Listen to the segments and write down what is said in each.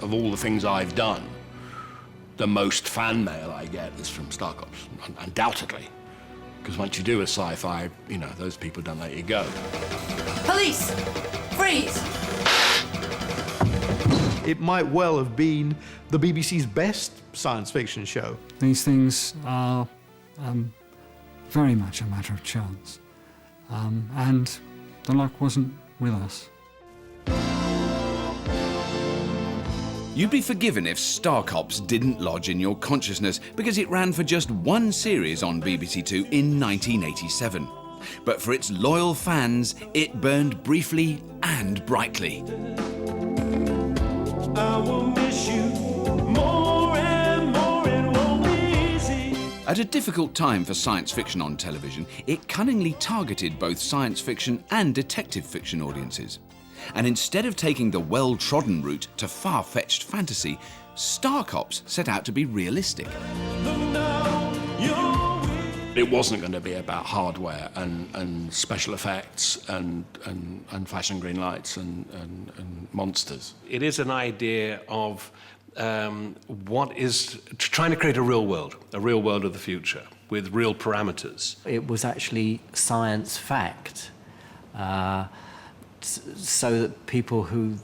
Of all the things I've done, the most fan mail I get is from Star Cops, undoubtedly. Because once you do a sci-fi, you know, those people don't let you go. Police! Freeze! It might well have been the BBC's best science fiction show. These things are very much a matter of chance. And the luck wasn't with us. You'd be forgiven if Star Cops didn't lodge in your consciousness because it ran for just one series on BBC Two in 1987. But for its loyal fans, it burned briefly and brightly. I will miss you more and more, it won't be easy. At a difficult time for science fiction on television, it cunningly targeted both science fiction and detective fiction audiences. And instead of taking the well-trodden route to far-fetched fantasy, Star Cops set out to be realistic. It wasn't going to be about hardware and special effects and flashing green lights and monsters. It is an idea of trying to create a real world of the future, with real parameters. It was actually science fact. So that people who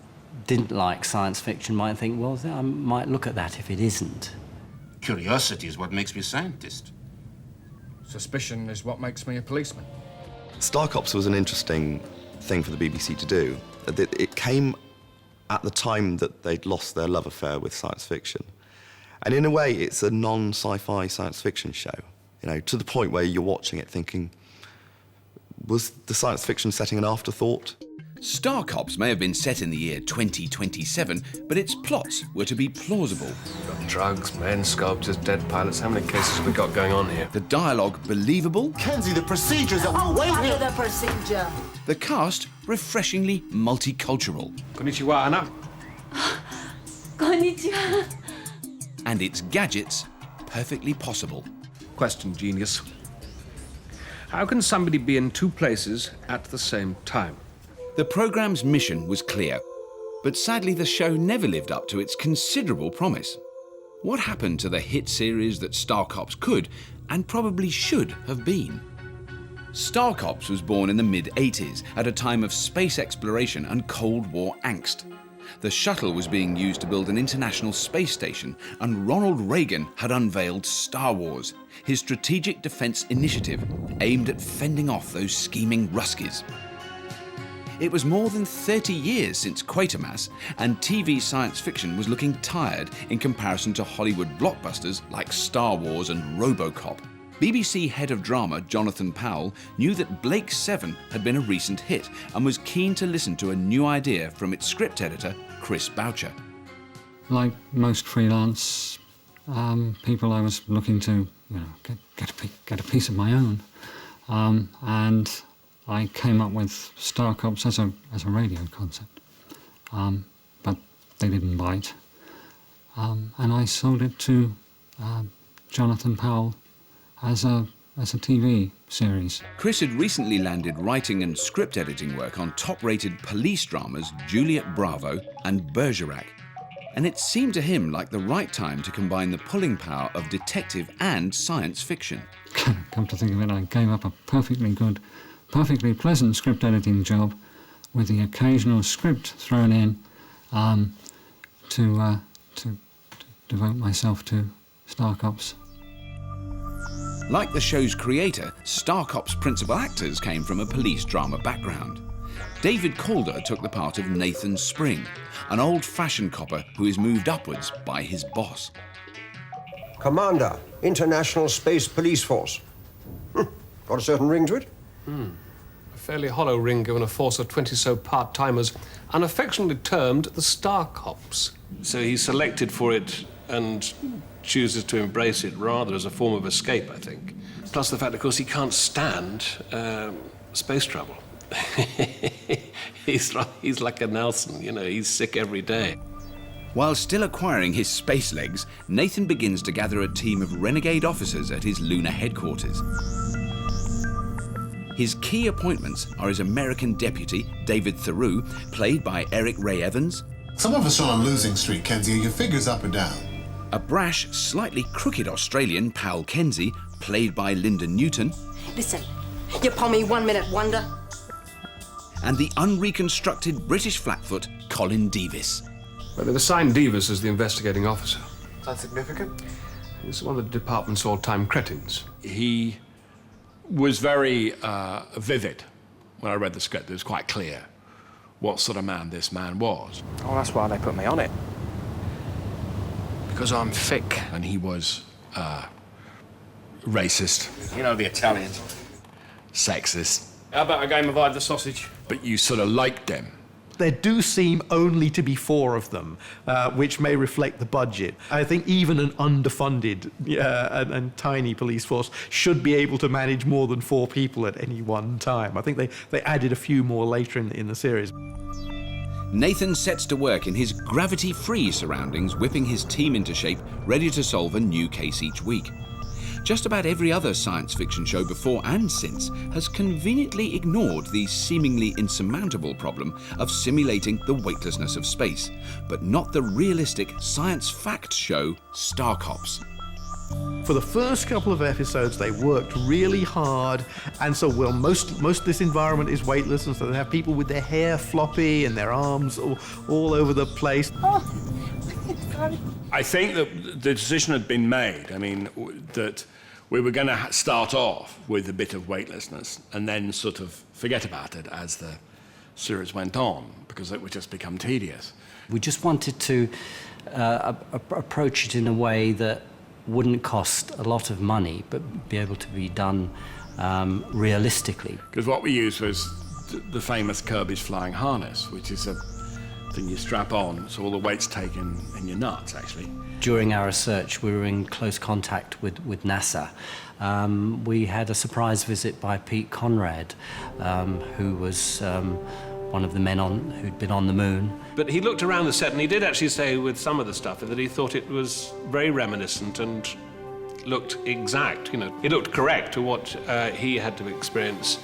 didn't like science fiction might think, well, I might look at that if it isn't. Curiosity is what makes me a scientist. Suspicion is what makes me a policeman. Star Cops was an interesting thing for the BBC to do. It came at the time that they'd lost their love affair with science fiction. And in a way, it's a non-sci-fi science fiction show, you know, to the point where you're watching it thinking, was the science fiction setting an afterthought? Star Cops may have been set in the year 2027, but its plots were to be plausible. Got drugs, men, sculptors, dead pilots. How many cases have we got going on here? The dialogue believable. Kenzie, the procedures are way here. The procedure. The cast refreshingly multicultural. Konnichiwa, Anna. Konnichiwa. And its gadgets perfectly possible. Question, genius. How can somebody be in two places at the same time? The programme's mission was clear, but sadly the show never lived up to its considerable promise. What happened to the hit series that Star Cops could, and probably should, have been? Star Cops was born in the mid-80s, at a time of space exploration and Cold War angst. The shuttle was being used to build an international space station, and Ronald Reagan had unveiled Star Wars, his strategic defence initiative aimed at fending off those scheming Ruskies. It was more than 30 years since Quatermass, and TV science fiction was looking tired in comparison to Hollywood blockbusters like Star Wars and RoboCop. BBC head of drama Jonathan Powell knew that Blake 7 had been a recent hit and was keen to listen to a new idea from its script editor, Chris Boucher. Like most freelance people, I was looking to, you know, get a piece of my own, and I came up with Star Cops as a radio concept, but they didn't bite, and I sold it to Jonathan Powell as a TV series. Chris had recently landed writing and script editing work on top-rated police dramas Juliet Bravo and Bergerac, and it seemed to him like the right time to combine the pulling power of detective and science fiction. Come to think of it, I gave up a perfectly good, perfectly pleasant script editing job with the occasional script thrown in to devote myself to Star Cops. Like the show's creator, Star Cops' principal actors came from a police drama background. David Calder took the part of Nathan Spring, an old-fashioned copper who is moved upwards by his boss. Commander, International Space Police Force. Got a certain ring to it? A fairly hollow ring given a force of 20 so part-timers, unaffectionately termed the Star Cops. So he's selected for it and chooses to embrace it rather as a form of escape, I think. Plus the fact, of course, he can't stand space travel. He's like a Nelson, you know, he's sick every day. While still acquiring his space legs, Nathan begins to gather a team of renegade officers at his lunar headquarters. His key appointments are his American deputy, David Theroux, played by Eric Ray Evans. Some of us are on losing streak, Kenzie. Are your figures up or down? A brash, slightly crooked Australian, Pal Kenzie, played by Linda Newton. Listen, you pull me 1 minute wonder. And the unreconstructed British flatfoot, Colin Devis. Well, they've assigned Devis as the investigating officer. Is that significant? He's one of the department's all-time cretins. He was very vivid when I read the script. It was quite clear what sort of man this man was. Oh, that's why they put me on it. Because I'm thick. And he was racist. You know the Italians. Sexist. How about a game of hide the sausage? But you sort of liked him. There do seem only to be 4 of them, which may reflect the budget. I think even an underfunded and tiny police force should be able to manage more than 4 people at any one time. I think they added a few more later in the series. Nathan sets to work in his gravity-free surroundings, whipping his team into shape, ready to solve a new case each week. Just about every other science fiction show before and since has conveniently ignored the seemingly insurmountable problem of simulating the weightlessness of space, but not the realistic science fact show Star Cops. For the first couple of episodes, they worked really hard, and so most of this environment is weightless, and so they have people with their hair floppy and their arms all over the place. I think that the decision had been made. I mean, that we were going to start off with a bit of weightlessness and then sort of forget about it as the series went on, because it would just become tedious. We just wanted to approach it in a way that wouldn't cost a lot of money, but be able to be done realistically. Because what we used was the famous Kirby's flying harness, which is a thing you strap on, so all the weight's taken in your nuts, actually. During our research, we were in close contact with NASA. We had a surprise visit by Pete Conrad, who was one of the men who'd been on the moon. But he looked around the set and he did actually say with some of the stuff that he thought it was very reminiscent and looked exact, you know. It looked correct to what he had to experience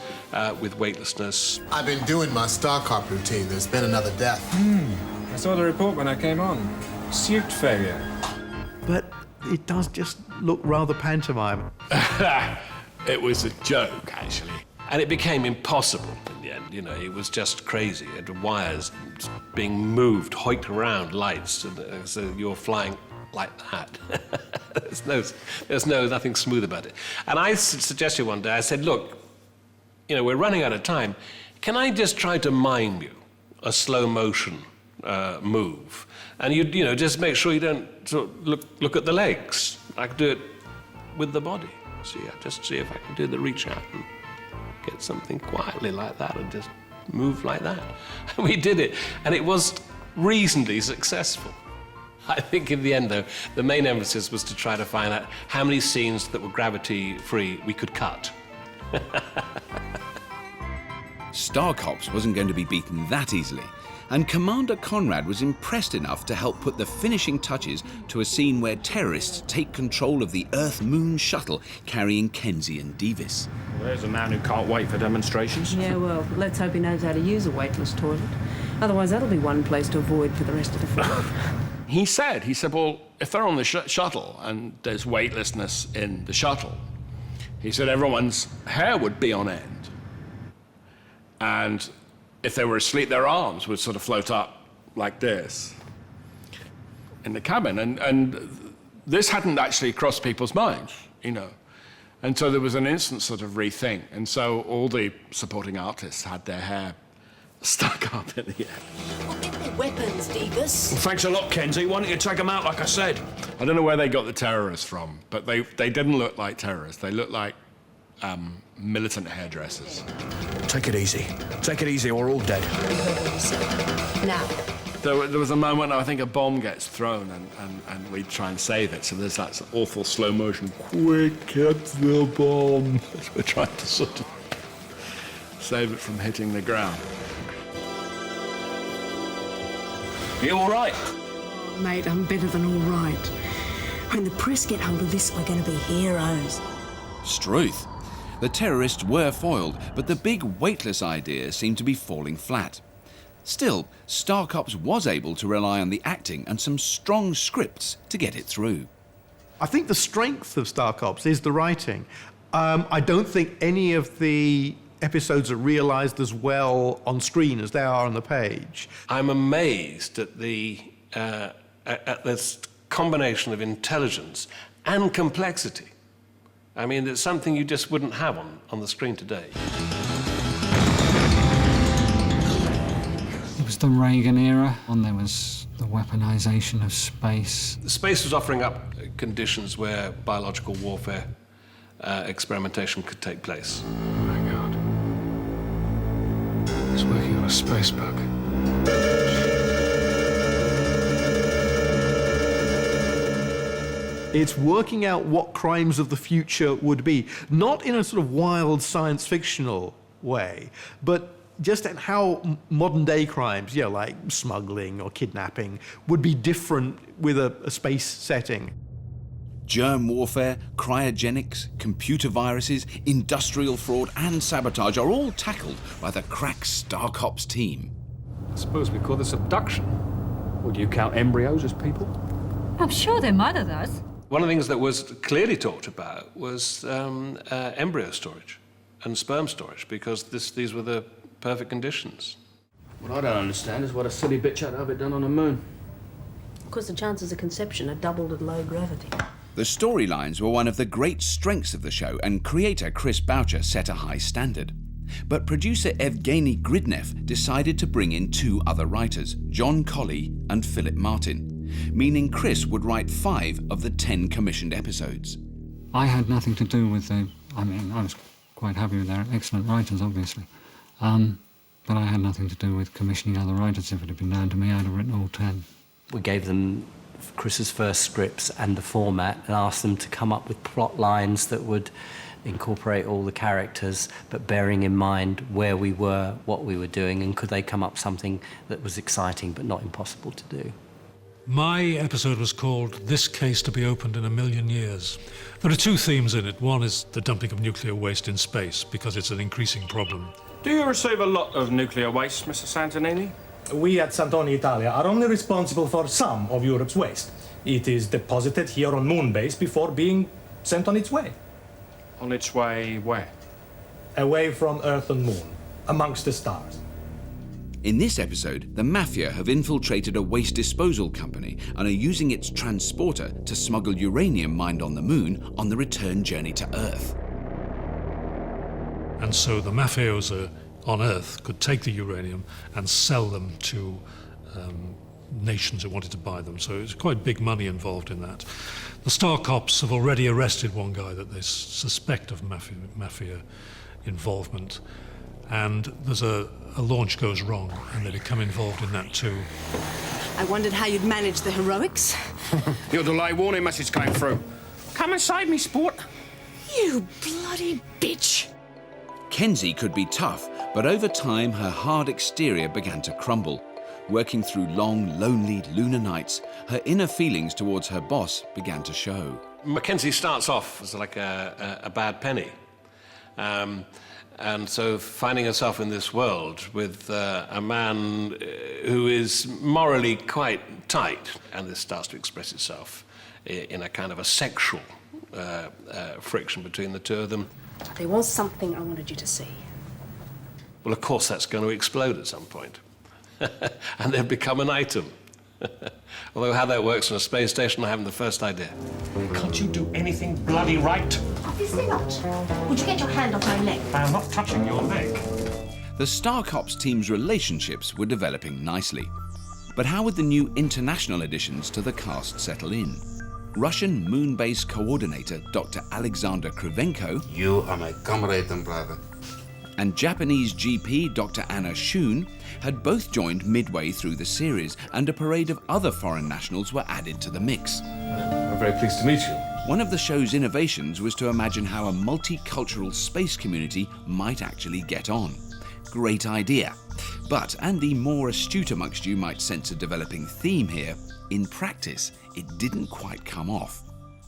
with weightlessness. I've been doing my Star Cop routine. There's been another death. I saw the report when I came on. Suit failure. But it does just look rather pantomime. It was a joke, actually. And it became impossible in the end, you know. It was just crazy. It had wires being moved, hoiked around, lights, and so you're flying like that. there's nothing smooth about it. And I suggested one day, I said, look, you know, we're running out of time. Can I just try to mime you a slow motion move? And you know, just make sure you don't sort of look at the legs. I could do it with the body. Just see if I can do the reach out and get something quietly like that and just move like that. And we did it, and it was reasonably successful. I think in the end, though, the main emphasis was to try to find out how many scenes that were gravity-free we could cut. Star Cops wasn't going to be beaten that easily, and Commander Conrad was impressed enough to help put the finishing touches to a scene where terrorists take control of the Earth-Moon shuttle carrying Kenzie and Devis. Well, there's a man who can't wait for demonstrations. Yeah, well, let's hope he knows how to use a weightless toilet. Otherwise, that'll be one place to avoid for the rest of the film. He said, well, if they're on the shuttle and there's weightlessness in the shuttle, he said everyone's hair would be on end. And if they were asleep, their arms would sort of float up like this in the cabin. And this hadn't actually crossed people's minds, you know. And so there was an instant sort of rethink. And so all the supporting artists had their hair stuck up in the air. Weapons, Devis. Well, thanks a lot, Kenzie. Why don't you take them out like I said? I don't know where they got the terrorists from, but they didn't look like terrorists. They looked like militant hairdressers. Take it easy. Take it easy or we're all dead. Now. There was a moment, I think, a bomb gets thrown and we try and save it. So there's that awful slow motion, quick, get the bomb. We're trying to sort of save it from hitting the ground. You all right? Mate, I'm better than all right. When the press get hold of this, we're going to be heroes. Struth. The terrorists were foiled, but the big weightless idea seemed to be falling flat. Still, Star Cops was able to rely on the acting and some strong scripts to get it through. I think the strength of Star Cops is the writing. I don't think any of the episodes are realised as well on screen as they are on the page. I'm amazed at at this combination of intelligence and complexity. I mean, it's something you just wouldn't have on the screen today. It was the Reagan era, and there was the weaponization of space. Space was offering up conditions where biological warfare experimentation could take place. Oh my God. He's working on a space bug. It's working out what crimes of the future would be, not in a sort of wild science fictional way, but just at how modern-day crimes, like smuggling or kidnapping, would be different with a space setting. Germ warfare, cryogenics, computer viruses, industrial fraud and sabotage are all tackled by the crack Star Cops team. I suppose we call this abduction. Would you count embryos as people? I'm sure their mother does. One of the things that was clearly talked about was embryo storage and sperm storage, because these were the perfect conditions. What I don't understand is what a silly bitch ought to have it done on the moon. Because the chances of conception are doubled at low gravity. The storylines were one of the great strengths of the show, and creator Chris Boucher set a high standard. But producer Evgeny Gridnev decided to bring in two other writers, John Colley and Philip Martin, meaning Chris would write 5 of the 10 commissioned episodes. I had nothing to do with I was quite happy with their excellent writers, obviously. But I had nothing to do with commissioning other writers. If it had been down to me, I'd have written all 10. We gave them Chris's first scripts and the format and asked them to come up with plot lines that would incorporate all the characters, but bearing in mind where we were, what we were doing, and could they come up with something that was exciting but not impossible to do. My episode was called This Case to be Opened in a Million Years. There are 2 themes in it. One is the dumping of nuclear waste in space, because it's an increasing problem. Do you receive a lot of nuclear waste, Mr. Santonini? We at Santoni Italia are only responsible for some of Europe's waste. It is deposited here on Moonbase before being sent on its way. On its way where? Away from Earth and Moon, amongst the stars. In this episode, the Mafia have infiltrated a waste disposal company and are using its transporter to smuggle uranium mined on the Moon on the return journey to Earth. And so the mafiosi on Earth could take the uranium and sell them to nations that wanted to buy them. So it's quite big money involved in that. The Star Cops have already arrested one guy that they suspect of mafia involvement. And there's a launch goes wrong, and they become involved in that too. I wondered how you'd manage the heroics. Your delay warning message came through. Come and save me, sport. You bloody bitch. Kenzie could be tough, but over time her hard exterior began to crumble. Working through long, lonely lunar nights, her inner feelings towards her boss began to show. Mackenzie starts off as like a bad penny. And so finding herself in this world with a man who is morally quite tight, and this starts to express itself in a kind of a sexual friction between the two of them. There was something I wanted you to see. Well, of course, that's going to explode at some point. And they've become an item. Although how that works on a space station, I haven't the first idea. Can't you do anything bloody right? Obviously not. Would you get your hand off my leg? I'm not touching your leg. The Star Cops team's relationships were developing nicely. But how would the new international additions to the cast settle in? Russian moon base coordinator Dr. Alexander Krivenko. You are my comrade and brother. And Japanese GP Dr. Anna Shun had both joined midway through the series, and a parade of other foreign nationals were added to the mix. I'm very pleased to meet you. One of the show's innovations was to imagine how a multicultural space community might actually get on. Great idea. But, and the more astute amongst you might sense a developing theme here, in practice, it didn't quite come off.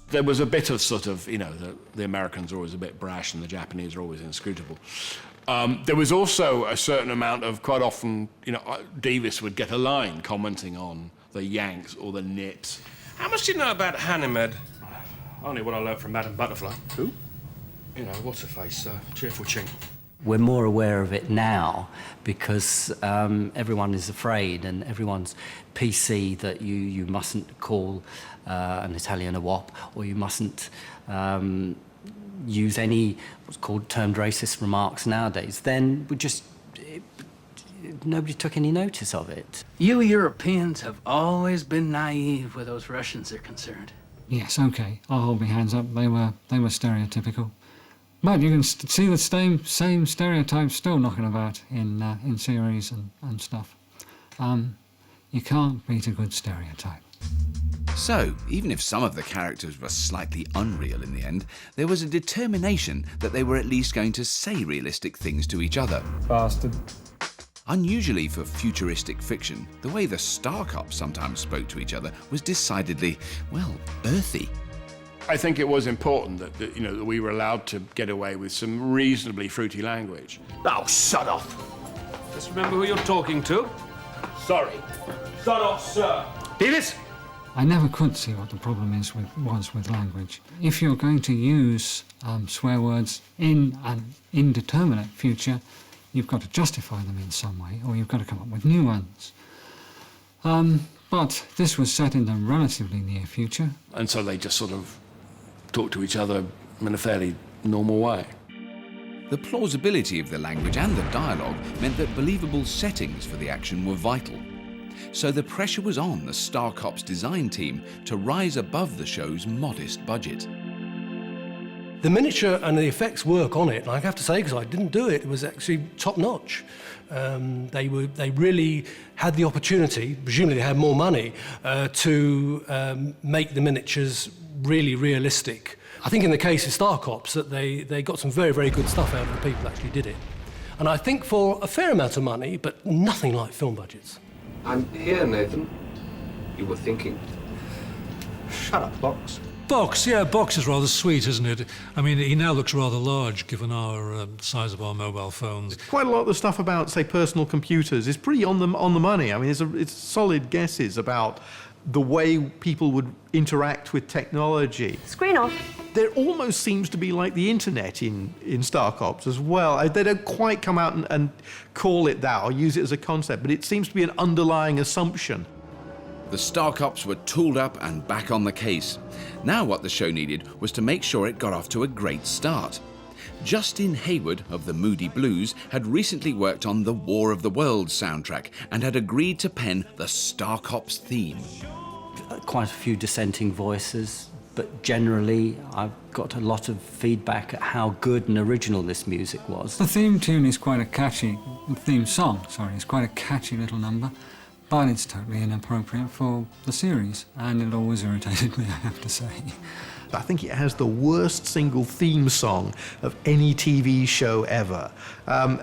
There was a bit of sort of, you know, the Americans are always a bit brash and the Japanese are always inscrutable. There was also a certain amount of, quite often, you know, Davis would get a line commenting on the Yanks or the Nips. How much do you know about Hanimed? Only what I learnt from Madame Butterfly. Who? You know, what's her face? Cheerful Ching. We're more aware of it now because everyone is afraid and everyone's PC that you mustn't call an Italian a wop, or you mustn't use any what's called termed racist remarks nowadays. Then nobody took any notice of it. You Europeans have always been naive where those Russians are concerned. Yes, okay, I'll hold my hands up. They were stereotypical. But you can see the same stereotypes still knocking about in series and stuff. You can't beat a good stereotype. So, even if some of the characters were slightly unreal in the end, there was a determination that they were at least going to say realistic things to each other. Bastard. Unusually for futuristic fiction, the way the Star Cops sometimes spoke to each other was decidedly, well, earthy. I think it was important that, you know, that we were allowed to get away with some reasonably fruity language. Oh, shut off. Just remember who you're talking to. Sorry. Shut off, sir. Davis? I never could see what the problem was with language. If you're going to use swear words in an indeterminate future, you've got to justify them in some way, or you've got to come up with new ones. But this was set in the relatively near future. And so they just sort of talked to each other in a fairly normal way. The plausibility of the language and the dialogue meant that believable settings for the action were vital. So the pressure was on the Star Cops design team to rise above the show's modest budget. The miniature and the effects work on it, and I have to say, because I didn't do it, it was actually top-notch. They really had the opportunity, presumably they had more money, to make the miniatures really realistic. I think in the case of Star Cops that they got some very, very good stuff out of the people who actually did it. And I think for a fair amount of money, but nothing like film budgets. I'm here, Nathan. You were thinking. Shut up, Box. Box, yeah, Box is rather sweet, isn't it? I mean, he now looks rather large given our size of our mobile phones. Quite a lot of the stuff about, say, personal computers is pretty on the money. I mean, it's solid guesses about the way people would interact with technology. Screen off. There almost seems to be like the internet in Star Cops as well. They don't quite come out and call it that or use it as a concept, but it seems to be an underlying assumption. The Star Cops were tooled up and back on the case. Now what the show needed was to make sure it got off to a great start. Justin Hayward of the Moody Blues had recently worked on the War of the Worlds soundtrack and had agreed to pen the Star Cops theme. Quite a few dissenting voices, but generally I've got a lot of feedback at how good and original this music was. The theme tune is quite a catchy, theme song, sorry, it's quite a catchy little number, but it's totally inappropriate for the series, and it always irritated me, I have to say. I think it has the worst single theme song of any TV show ever.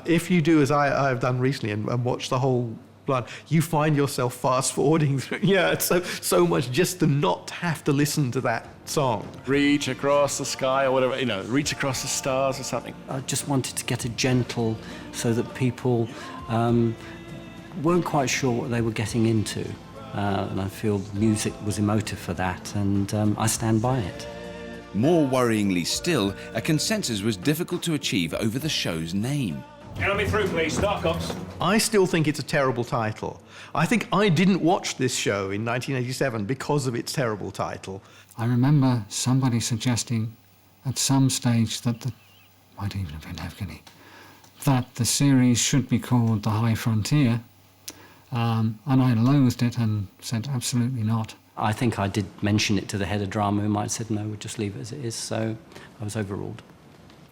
If you do, as I've done recently, and watch the whole blood, you find yourself fast-forwarding through. Yeah, it's so much just to not have to listen to that song. Reach across the sky or whatever, you know, reach across the stars or something. I just wanted to get it gentle so that people weren't quite sure what they were getting into. And I feel music was emotive for that, and I stand by it. More worryingly still, a consensus was difficult to achieve over the show's name. Get me through, please. Star Cops. I still think it's a terrible title. I think I didn't watch this show in 1987 because of its terrible title. I remember somebody suggesting at some stage that might even have been Evgeny, that the series should be called The High Frontier, and I loathed it and said absolutely not. I think I did mention it to the head of drama, who might have said no, we'll just leave it as it is, so I was overruled.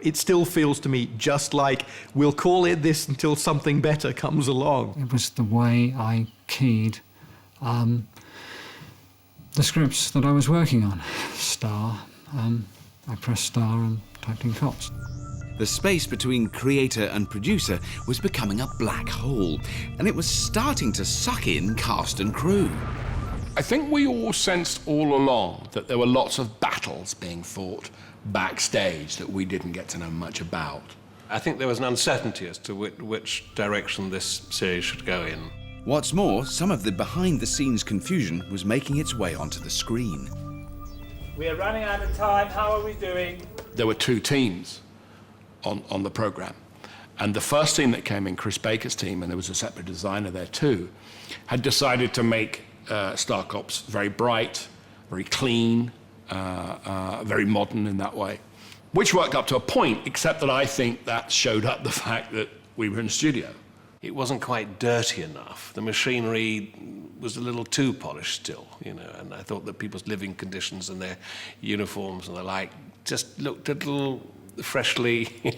It still feels to me just like we'll call it this until something better comes along. It was the way I keyed the scripts that I was working on. Star, I pressed star and typed in cops. The space between creator and producer was becoming a black hole, and it was starting to suck in cast and crew. I think we all sensed all along that there were lots of battles being fought backstage that we didn't get to know much about. I think there was an uncertainty as to which direction this series should go in. What's more, some of the behind-the-scenes confusion was making its way onto the screen. We are running out of time. How are we doing? There were two teams on the programme. And the first team that came in, Chris Baker's team, and there was a separate designer there too, had decided to make Star Cops very bright, very clean, very modern in that way, which worked up to a point, except that I think that showed up the fact that we were in the studio. It wasn't quite dirty enough. The machinery was a little too polished still, you know, and I thought that people's living conditions and their uniforms and the like just looked a little freshly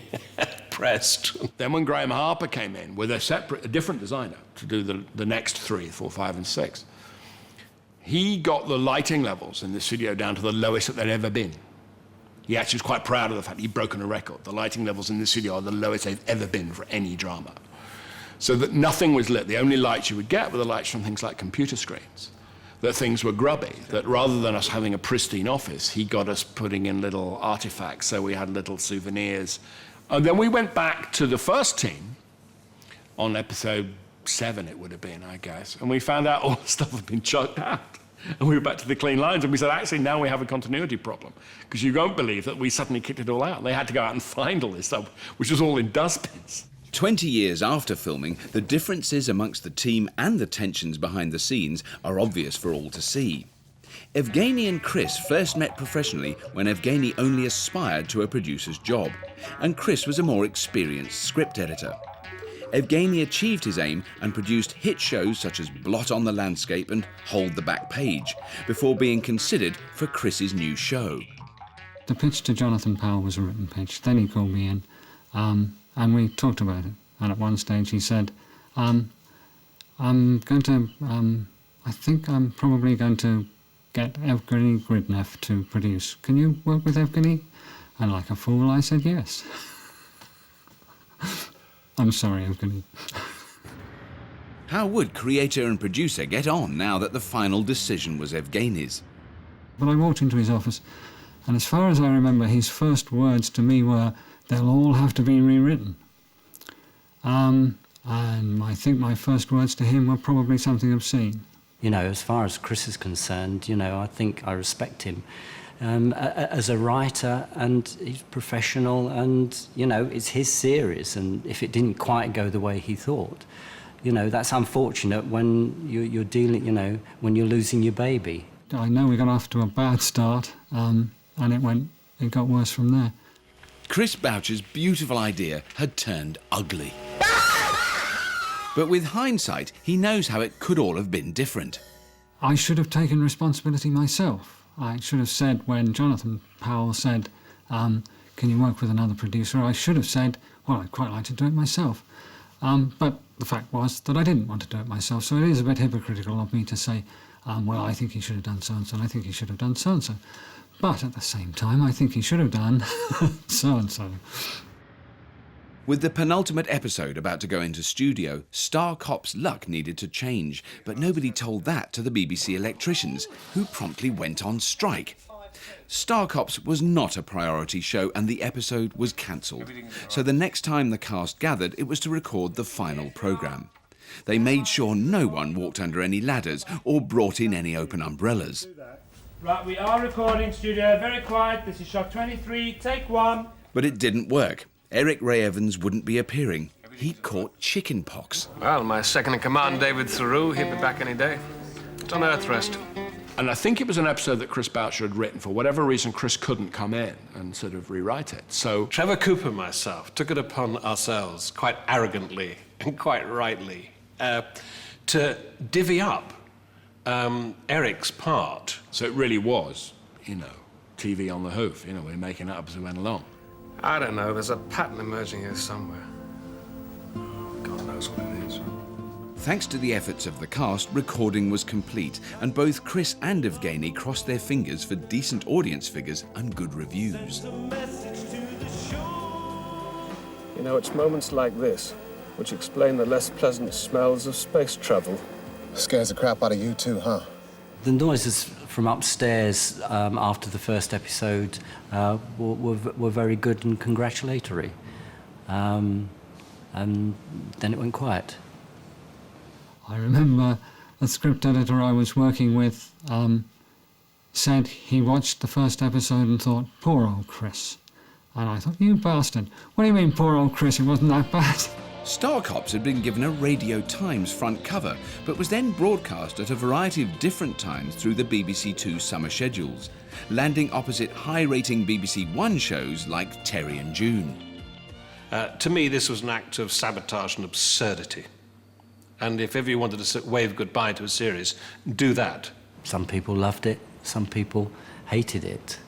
pressed. Then when Graham Harper came in with a different designer to do the next 3, 4, 5, and 6, he got the lighting levels in the studio down to the lowest that they'd ever been. He actually was quite proud of the fact he'd broken a record. The lighting levels in the studio are the lowest they've ever been for any drama. So that nothing was lit. The only lights you would get were the lights from things like computer screens. That things were grubby. That rather than us having a pristine office, he got us putting in little artifacts, so we had little souvenirs. And then we went back to the first team on episode 7, it would have been, I guess, and we found out all the stuff had been chucked out. And we were back to the clean lines, and we said, actually, now we have a continuity problem, because you won't believe that we suddenly kicked it all out. They had to go out and find all this stuff, which was all in dustbins. 20 years after filming, the differences amongst the team and the tensions behind the scenes are obvious for all to see. Evgeny and Chris first met professionally when Evgeny only aspired to a producer's job, and Chris was a more experienced script editor. Evgeny achieved his aim and produced hit shows such as Blot on the Landscape and Hold the Back Page, before being considered for Chris's new show. The pitch to Jonathan Powell was a written pitch. Then he called me in, and we talked about it. And at one stage he said, I think I'm probably going to get Evgeny Gridnev to produce. Can you work with Evgeny? And like a fool, I said yes. I'm sorry, Evgeny. How would creator and producer get on now that the final decision was Evgeny's? But I walked into his office, and as far as I remember, his first words to me were, "They'll all have to be rewritten." And I think my first words to him were probably something obscene. You know, as far as Chris is concerned, you know, I think I respect him as a writer, and he's professional, and, you know, it's his series, and if it didn't quite go the way he thought, you know, that's unfortunate when you're dealing, you know, when you're losing your baby. I know we got off to a bad start, and it got worse from there. Chris Boucher's beautiful idea had turned ugly. But with hindsight, he knows how it could all have been different. I should have taken responsibility myself. I should have said, when Jonathan Powell said, can you work with another producer, I should have said, well, I'd quite like to do it myself. But the fact was that I didn't want to do it myself, so it is a bit hypocritical of me to say, well, I think he should have done so-and-so, and I think he should have done so-and-so. But at the same time, I think he should have done so-and-so. With the penultimate episode about to go into studio, Star Cop's luck needed to change, but nobody told that to the BBC electricians, who promptly went on strike. Star Cops was not a priority show, and the episode was cancelled. So the next time the cast gathered, it was to record the final programme. They made sure no one walked under any ladders or brought in any open umbrellas. Right, we are recording, studio. Very quiet. This is shot 23. Take 1. But it didn't work. Eric Ray Evans wouldn't be appearing. He'd caught chicken pox. Well, my second-in-command, David Theroux, he'll be back any day. It's on earth rest. And I think it was an episode that Chris Boucher had written. For whatever reason, Chris couldn't come in and sort of rewrite it. So Trevor Cooper and myself took it upon ourselves, quite arrogantly and quite rightly, to divvy up Eric's part. So it really was, you know, TV on the hoof. You know, we were making it up as we went along. I don't know, there's a pattern emerging here somewhere. God knows what it is. Thanks to the efforts of the cast, recording was complete, and both Chris and Evgeny crossed their fingers for decent audience figures and good reviews. You know, it's moments like this which explain the less pleasant smells of space travel. Scares the crap out of you too, huh? The noises from upstairs after the first episode were very good and congratulatory. And then it went quiet. I remember the script editor I was working with said he watched the first episode and thought, poor old Chris. And I thought, you bastard, what do you mean, poor old Chris? It wasn't that bad. Star Cops had been given a Radio Times front cover, but was then broadcast at a variety of different times through the BBC Two summer schedules, landing opposite high-rating BBC One shows like Terry and June. To me, this was an act of sabotage and absurdity. And if ever you wanted to wave goodbye to a series, do that. Some people loved it, some people hated it.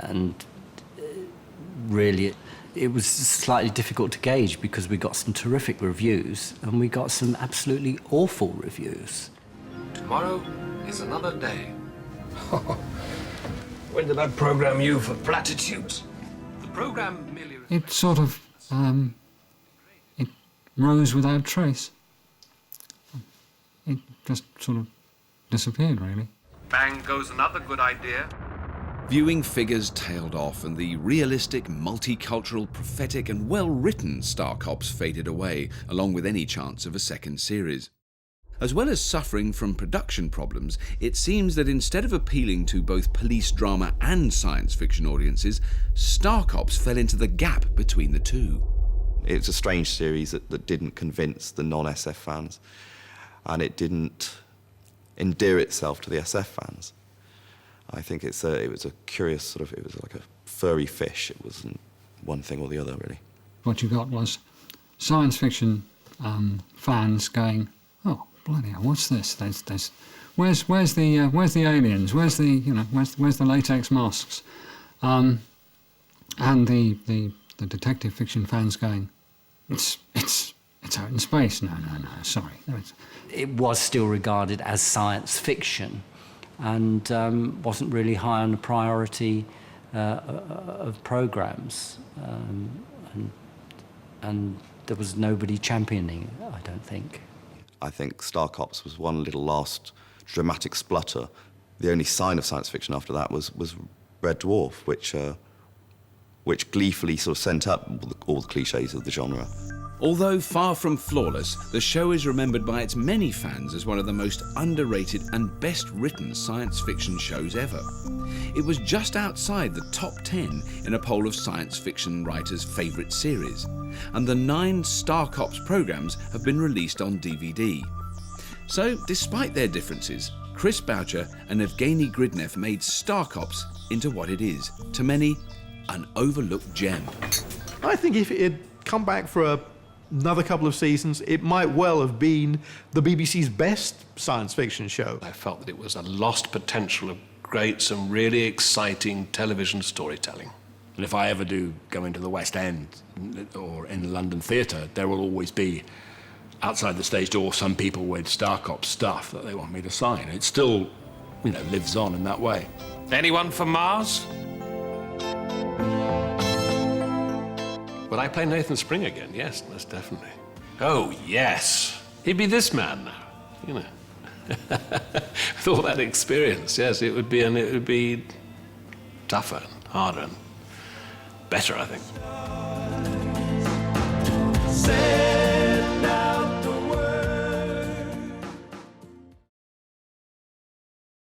And really, it was slightly difficult to gauge because we got some terrific reviews and we got some absolutely awful reviews. Tomorrow is another day. When did I program you for platitudes? The program merely... It sort of, it rose without trace. It just sort of disappeared, really. Bang goes another good idea. Viewing figures tailed off and the realistic, multicultural, prophetic and well-written Star Cops faded away, along with any chance of a second series. As well as suffering from production problems, it seems that instead of appealing to both police drama and science fiction audiences, Star Cops fell into the gap between the two. It's a strange series that didn't convince the non-SF fans, and it didn't endear itself to the SF fans. I think it was a curious sort of, it was like a furry fish. It wasn't one thing or the other, really. What you got was science fiction fans going, oh, bloody hell, what's this? Where's the aliens? Where's the latex masks? And the detective fiction fans going, it's out in space. No, sorry. It was still regarded as science fiction, and wasn't really high on the priority of programs, and there was nobody championing it, I don't think. I think Star Cops was one little last dramatic splutter. The only sign of science fiction after that was Red Dwarf, which gleefully sort of sent up all the cliches of the genre. Although far from flawless, the show is remembered by its many fans as one of the most underrated and best-written science fiction shows ever. It was just outside the top 10 in a poll of science fiction writers' favourite series, and the 9 Star Cops programmes have been released on DVD. So, despite their differences, Chris Boucher and Evgeny Gridnev made Star Cops into what it is, to many, an overlooked gem. I think if it had come back for another couple of seasons, it might well have been the BBC's best science fiction show. I felt that it was a lost potential of some really exciting television storytelling. And if I ever do go into the West End or in the London theatre, there will always be, outside the stage door, some people with Star Cops stuff that they want me to sign. It still, lives on in that way. Anyone for Mars? Would I play Nathan Spring again? Yes, most definitely. Oh, yes. He'd be this man now, With all that experience, yes, it would be tougher and harder and better, I think.